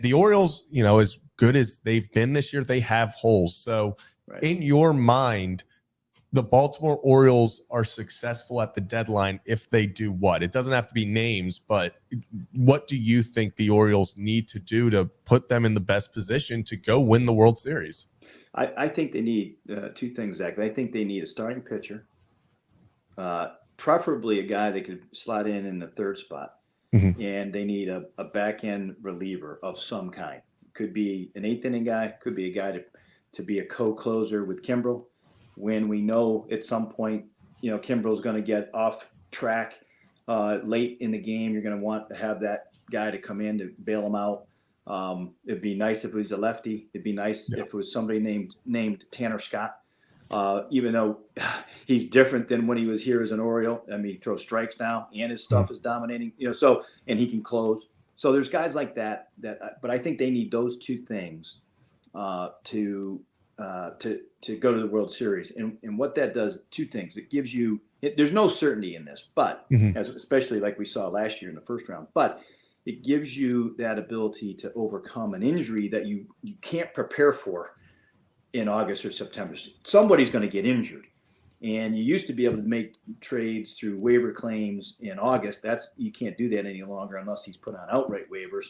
the Orioles, as good as they've been this year, they have holes. So in your mind, the Baltimore Orioles are successful at the deadline if they do what? It doesn't have to be names, but what do you think the Orioles need to do to put them in the best position to go win the World Series? I think they need two things, Zach. I think they need a starting pitcher, preferably a guy that could slide in the third spot. Mm-hmm. And they need a back-end reliever of some kind. Could be an eighth-inning guy, could be a guy to be a co-closer with Kimbrel. When we know at some point, Kimbrel's going to get off track late in the game, you're going to want to have that guy to come in to bail him out. It'd be nice if it was a lefty. It'd be nice if it was somebody named Tanner Scott. Even though he's different than when he was here as an Oriole. I mean, he throws strikes now, and his stuff is dominating. And he can close. So there's guys like that. But I think they need those two things to go to the World Series. And what that does, two things. It gives you. There's no certainty in this, but especially like we saw last year in the first round. But it gives you that ability to overcome an injury that you can't prepare for in August or September. Somebody's going to get injured. And you used to be able to make trades through waiver claims in August. You can't do that any longer unless he's put on outright waivers.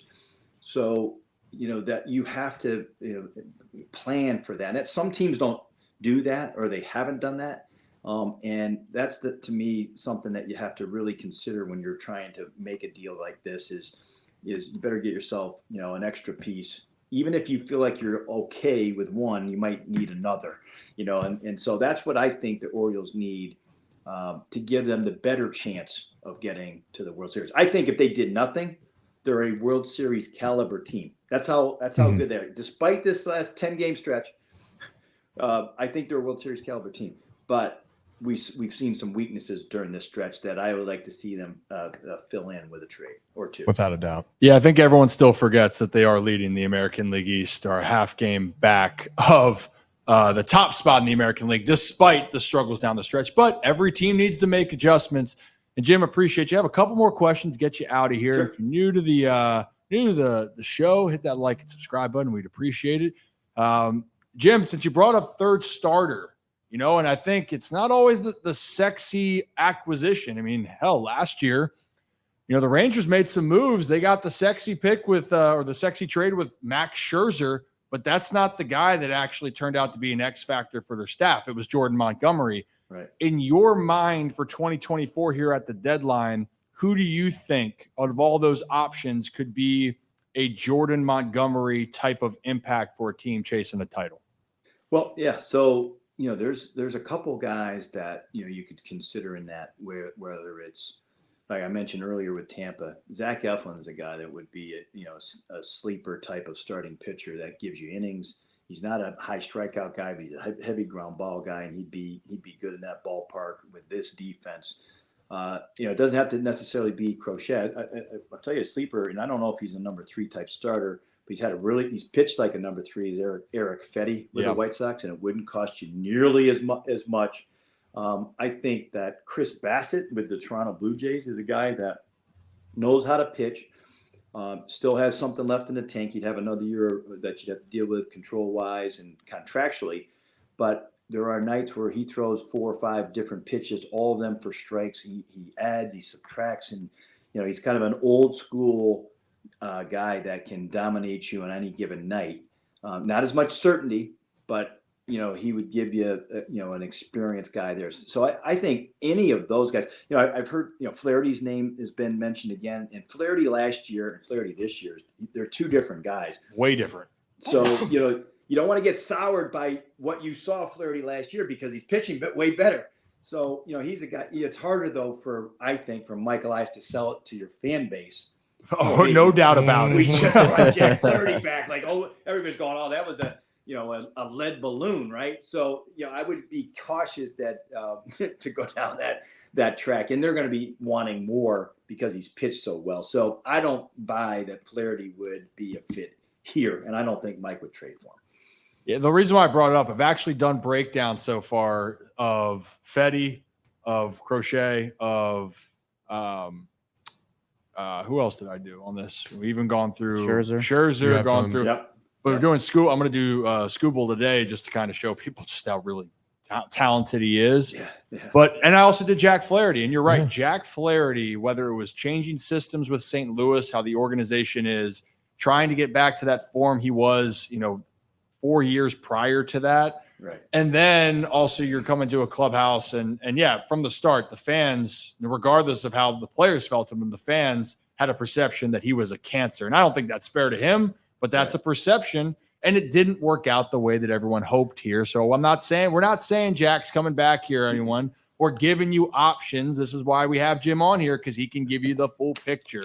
So, that you have to plan for that. And some teams don't do that, or they haven't done that. And that's to me, something that you have to really consider when you're trying to make a deal like this is you better get yourself, an extra piece. Even if you feel like you're okay with one, you might need another, and so that's what I think the Orioles need to give them the better chance of getting to the World Series. I think if they did nothing, they're a World Series caliber team. That's how good they are. Despite this last 10-game stretch, I think they're a World Series caliber team. But we've seen some weaknesses during this stretch that I would like to see them fill in with a trade or two. Without a doubt. Yeah, I think everyone still forgets that they are leading the American League East, are a half game back of the top spot in the American League, despite the struggles down the stretch. But every team needs to make adjustments. And Jim, appreciate you. I have a couple more questions, get you out of here. Sure. If you're new to the show, hit that like and subscribe button. We'd appreciate it. Jim, since you brought up third starter, and I think it's not always the sexy acquisition. I mean, hell, last year, the Rangers made some moves. They got the sexy pick or the sexy trade with Max Scherzer, but that's not the guy that actually turned out to be an X factor for their staff. It was Jordan Montgomery. Right. In your mind for 2024 here at the deadline, who do you think out of all those options could be a Jordan Montgomery type of impact for a team chasing a title? Well, yeah. So, there's a couple guys that, you could consider in that, whether it's, like I mentioned earlier with Tampa, Zach Eflin is a guy that would be a sleeper type of starting pitcher that gives you innings. He's not a high strikeout guy, but he's a heavy ground ball guy, and he'd be good in that ballpark with this defense. It doesn't have to necessarily be Crochet. I'll tell you a sleeper, and I don't know if he's a number 3 type starter, but he's pitched like a number 3. Is Eric Fetty with the White Sox, and it wouldn't cost you nearly as much. I think that Chris Bassett with the Toronto Blue Jays is a guy that knows how to pitch, still has something left in the tank. You'd have another year that you'd have to deal with control-wise and contractually, but there are nights where he throws 4 or 5 different pitches, all of them for strikes. He adds, he subtracts, and he's kind of an old school guy that can dominate you on any given night. Not as much certainty, but he would give you, an experienced guy there. So I think any of those guys, I've heard, Flaherty's name has been mentioned again, and Flaherty last year and Flaherty this year, they're two different guys. Way different. So, you don't want to get soured by what you saw Flaherty last year because he's pitching but way better. So, he's a guy. It's harder though for Michael Ice to sell it to your fan base. Oh, no doubt about it. We just brought Jack Flaherty back. Like, everybody's going, that was a lead balloon, right? So, I would be cautious that to go down that track, and they're going to be wanting more because he's pitched so well. So I don't buy that Flaherty would be a fit here, and I don't think Mike would trade for him. Yeah, the reason why I brought it up, I've actually done breakdowns so far of Fetty, of Crochet, of Who else did I do on this? We've even gone through You have gone done- through. Yep. But we're doing school. I'm going to do Scooble today just to kind of show people just how really talented he is. Yeah. And I also did Jack Flaherty. And you're right. Yeah. Jack Flaherty, whether it was changing systems with St. Louis, how the organization is trying to get back to that form he was, 4 years prior to that. Right. And then also you're coming to a clubhouse and yeah, from the start, the fans, regardless of how the players felt him, and the fans had a perception that he was a cancer. And I don't think that's fair to him, but that's a perception. And it didn't work out the way that everyone hoped here. So we're not saying Jack's coming back here, anyone. We're giving you options. This is why we have Jim on here, because he can give you the full picture.